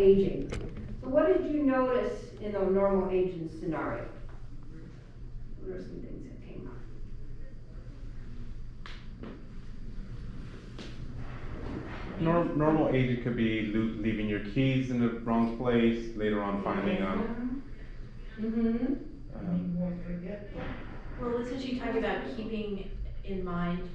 aging. So what did you notice in a normal aging scenario? What are some things that came up? Normal aging could be leaving your keys in the wrong place, later on finding them. Mm-hmm. Well, isn't she talking about keeping in mind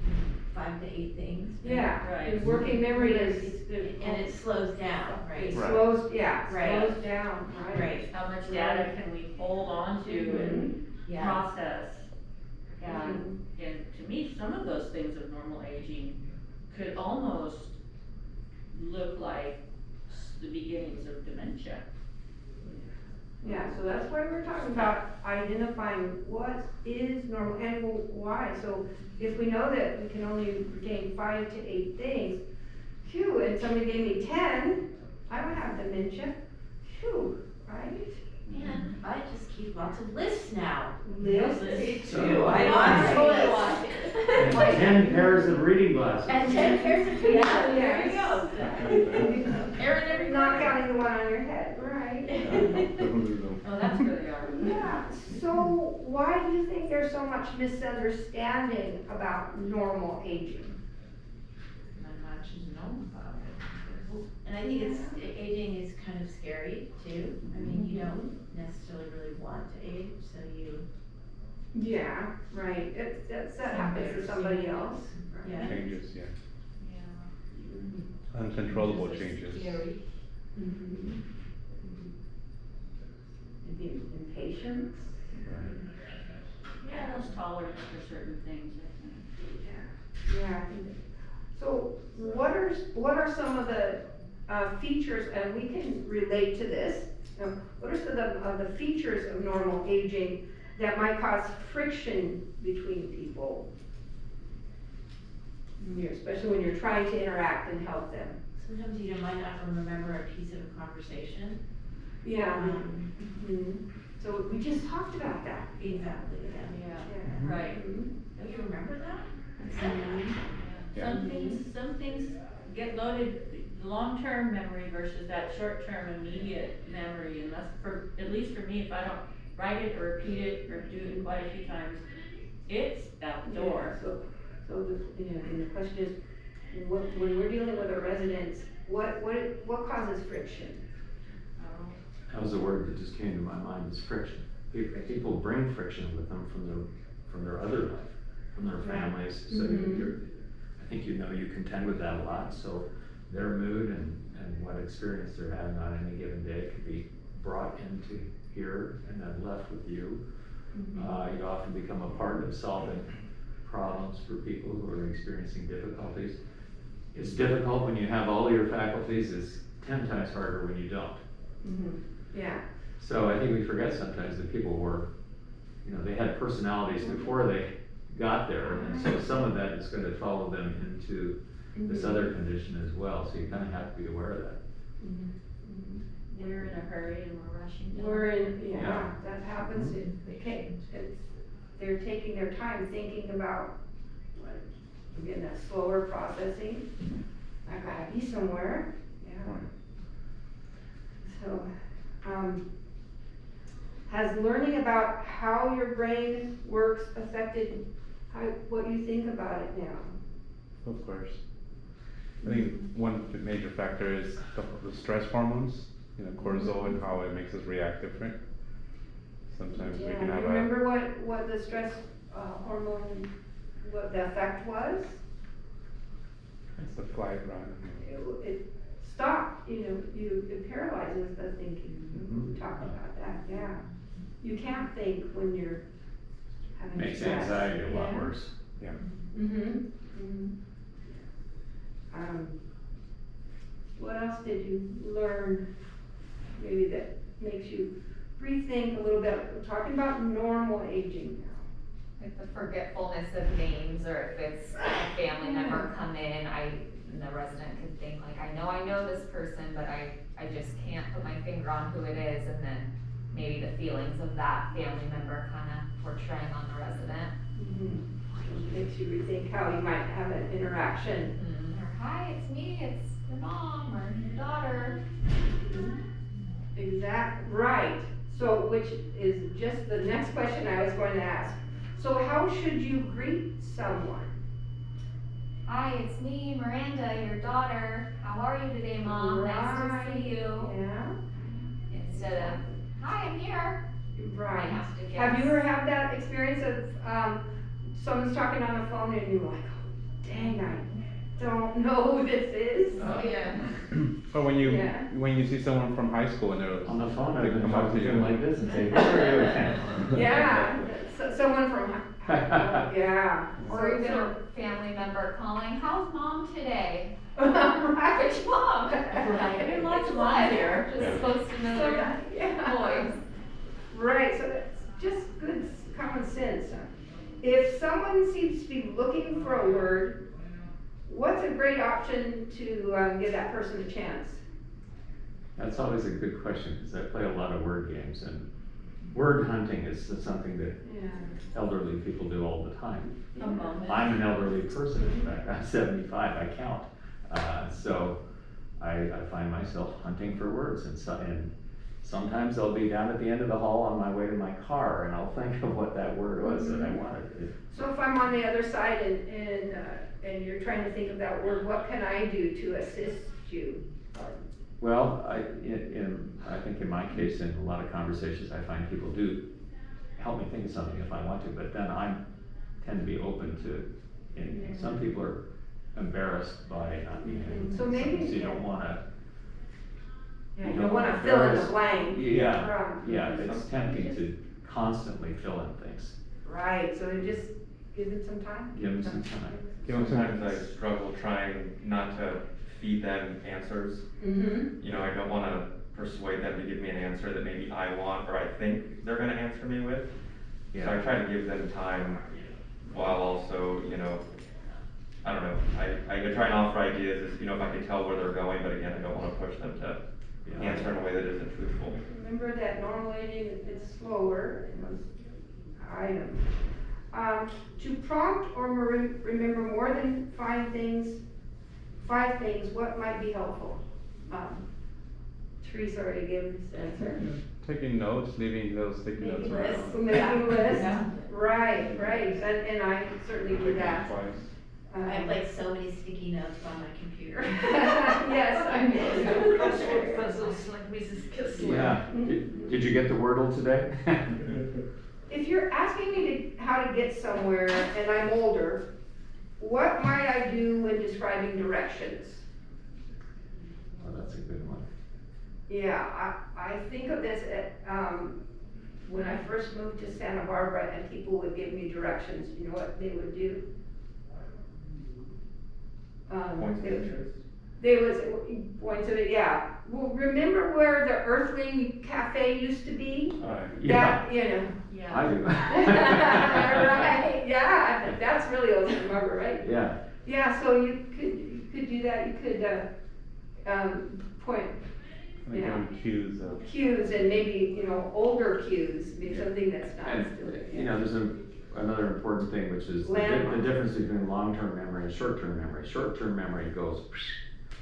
5 to 8 things? Right? Yeah, Right. and working memory is. And it slows down, right? It Right. slows, yeah, Right. slows down, right? Right, How much data can we hold on to and yeah. process? And to me, some of those things of normal aging could almost look like the beginnings of dementia. Yeah, so that's why we're talking about identifying what is normal and why. So if we know that we can only retain 5 to 8 things, phew, and somebody gave me 10, I would have dementia, phew, right? And I just keep lots of lists now. Lists. Me So- too, I know, I'm totally watching. And 10 pairs of reading glasses. And 10 pairs of shoes, Yeah, there you yes. go. Aaron, every Not morning. counting the one on your head, right? Oh, that's really hard. Yeah, so why do you think there's so much misunderstanding about normal aging? Not much is known about it. And I think aging is kind of scary too. I mean, you don't necessarily really want to age, so you, Yeah, right, that happens to somebody else. yeah. Changes, yeah. Yeah. Uncontrollable changes. Scary. Mm-hmm. Maybe impatience. Yeah, those tolerance for certain things, I think. Yeah, I think that- so what are some of the features, and we can relate to this, what are some of the features of normal aging that might cause friction between people? Especially when you're trying to interact and help them. Sometimes you might not remember a piece of a conversation. Yeah. Um, Mhm. So we just talked about that. Exactly, yeah. Yeah. Right. Mhm. Don't you remember that? Yeah. Some things get loaded, long-term memory versus that short-term immediate memory, and that's at least for me, if I don't write it or repeat it or do it quite a few times, it's out the door. Yeah, so and the question is, when we're dealing with our residents, what causes friction? That was a word that just came to my mind, is friction. People bring friction with them from their other life, from their families. So I think you contend with that a lot, so their mood and what experience they're having on any given day could be brought into here and then left with you. You often become a part of solving problems for people who are experiencing difficulties. It's difficult when you have all your faculties, it's 10 times harder when you don't. Yeah. So I think we forget sometimes that people were, they had personalities before they got there, and so some of that is going to follow them into this other condition as well, so you kind of have to be aware of that. We're in a hurry and we're rushing down. Yeah. That happens, they're taking their time thinking about, again, that slower processing. I gotta be somewhere, yeah. So, has learning about how your brain works affected what you think about it now? Of course. I think one major factor is the stress hormones, cortisol, and how it makes us react different. Sometimes we can Yeah, have you remember what the stress hormone, what the effect was? it's the flight run. It stopped, it paralyzes the thinking. We talked about that, yeah. You can't think when you're having Makes stress. anxiety a lot Yeah. worse. Yeah. What else did you learn, maybe that makes you rethink a little bit? We're talking about normal aging now. Like the forgetfulness of names, or if it's a family member come in, and the resident could think like, I know this person, but I just can't put my finger on who it is, and then maybe the feelings of that family member kind of portraying on the resident. It makes you rethink how you might have an interaction. Or, hi, it's me, it's your mom, or your daughter. Mhm. So, which is just the next question I was going to ask. So how should you greet someone? Hi, it's me, Miranda, your daughter. How are you today, Mom? Nice to see you. Yeah, Instead of, hi, I'm here. I right. have to guess. Have you ever had that experience of, someone's talking on the phone and you're like, oh, dang, I don't know who this is? Oh, yeah. Or when Yeah. you see someone from high school and they're On the phone, I they can come talk up to to you you. like this and say, who are you? Yeah, someone from, yeah. Or even So- a family member calling, how's Mom today? Right. Which Mom? Right. There are lots of Which moms one? here. Just Yeah. supposed to know their Yeah. voice. Right, so that's just good common sense. If someone seems to be looking for a word, what's a great option to give that person a chance? That's always a good question, because I play a lot of word games, and word hunting is something that Yeah. elderly people do all the time. A moment. I'm an elderly person, in fact, I'm 75, I count. So I find myself hunting for words, and sometimes I'll be down at the end of the hall on my way to my car, and I'll think of what that word was that I wanted. So if I'm on the other side and you're trying to think of that word, what can I do to assist you? Well, I think in my case, in a lot of conversations, I find people do help me think of something if I want to, but then I tend to be open to anything. Some people are embarrassed by not being able to. So maybe- So you don't wanna. Yeah, you don't wanna fill in the blank. Yeah, Right. yeah, it's tempting to constantly fill in things. Right, so it just give it some time? Give them some time. Sometimes I struggle trying not to feed them answers. Mm-hmm. You know, I don't wanna persuade them to give me an answer that maybe I want or I think they're gonna answer me with. So I try to give them time while also, you know, I don't know, I try and offer ideas as, you know, if I can tell where they're going, but again, I don't wanna push them to Yeah. answer in a way that isn't truthful. Remember that normally it's slower in those items. To prompt or remember more than five things, what might be helpful? Teresa already gave this answer. Taking notes, leaving those sticky notes Making around. lists. So making lists, Yeah. right, and I certainly do that. Twice. I have like so many sticky notes on my computer. Yes, I know. Crossword puzzles like Mrs. Kissler. Yeah, did you get the Wordle today? If you're asking me how to get somewhere and I'm older, what might I do when describing directions? Oh, that's a good one. Yeah, I think of this when I first moved to Santa Barbara and people would give me directions, you know what they would do? Points of interest. They was, points of it, yeah. Well, remember where the Earthling Cafe used to be? Yeah, That, you know. Yeah. I do. Right, yeah, that's really old Santa Barbara, right? Yeah, Yeah, so you could do that, you could, point Like Yeah. on cues of. cues and maybe, you know, older cues, be something that's not and, still. you know, there's another important thing, which is the Landmarks. difference between long-term memory and short-term memory. Short-term memory goes,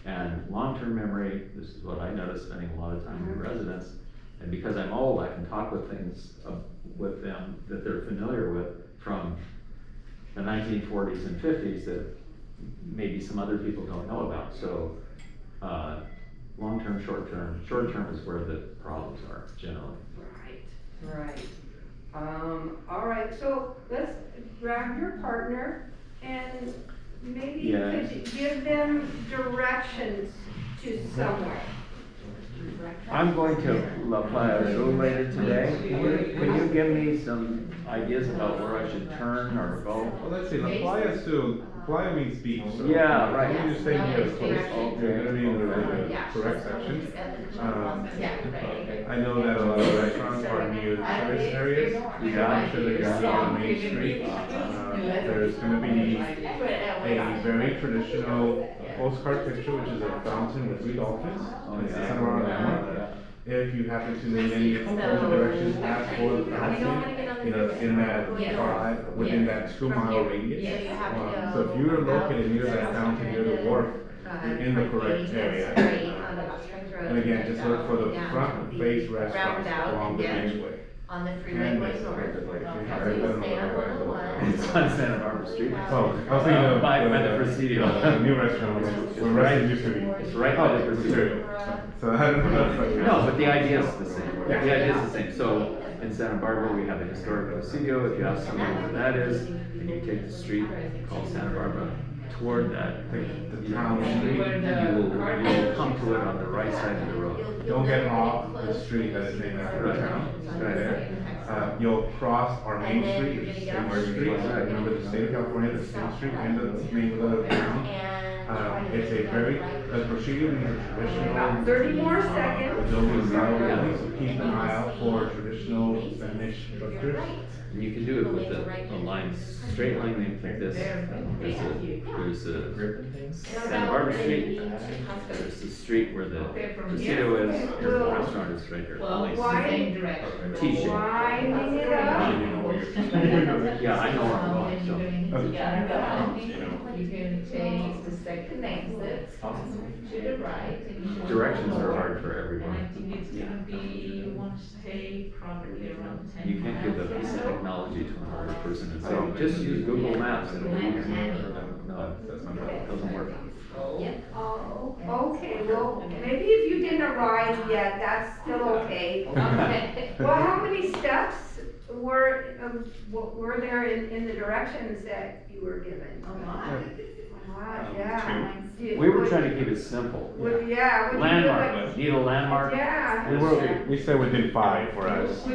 and long-term memory, this is what I noticed spending a lot of time with residents, and because I'm old, I can talk with things with them that they're familiar with from the 1940s and 50s that maybe some other people don't know about. So, long-term, short-term is where the problems are generally. Right. All right, so let's grab your partner and maybe you Yes. could give them directions to somewhere. I'm going to La Playa Azul later today. Can you give me some ideas about where I should turn or go? Well, let's see, La Playa still, Playa means beach, so. Yeah, right. Let me just say here, Yeah. close, you're gonna be in the correct section. I know that a lot of restaurants are near the service areas. Yeah. Make sure that you're not on Main Street. There's gonna be a very traditional postcard picture, which is a fountain with three dolphins. It's the Santa Barbara landmark. If you happen to need any directions, ask for the fountain, you know, in that within that 2-mile radius. So if you're located near that fountain, near the wharf, you're in the correct area. And again, just look for the down front the face rounded restaurants out along the and beachway. on the freeway And going this- north. okay, So right, you'll right, stay on right, right, 101. It's on Santa Barbara Street. Oh, I was thinking of. By the Presidio. The new restaurant, where restaurant used to be. It's right by the Presidio. So I don't know, that's like. No, but the idea is the same. The Yeah. idea is the same. So in Santa Barbara, we have the historic Presidio. If you ask someone where that is, and you take the street called Santa Barbara toward that, The town street. you will come to it on the right side of the road. Don't get off the street that is named after the Right. town, Right. there. You'll cross our main And then street, you're which is gonna get State off the Street, street. remember the state of California, the State Street, and the name of the town. It's a very, the Presidio is a traditional. About 30 more seconds. Building style building, so keep an eye out for traditional Spanish structures. And you can do it with a line, straight line named like this. There's a Santa Barbara Street. There's the street where the Presidio is, and the restaurant is right here. Why? T-shape. Winding it up. Yeah, I know where I'm going, so. You can change the second exit to the right. And you can- Directions are hard for everyone. And I think it's gonna be, you want to stay probably around 10 You can't give a miles. piece of technology to another person and say, just use Google Maps and it'll be easy. No, it doesn't work. Yep. Oh, okay, well, maybe if you didn't arrive yet, that's still okay. Okay. Well, how many steps were there in the directions that you were given? A lot. A lot, yeah. We were trying to keep it simple. Yeah. would you do Landmark, it- need a landmark? Yeah. We said we did 5 for us.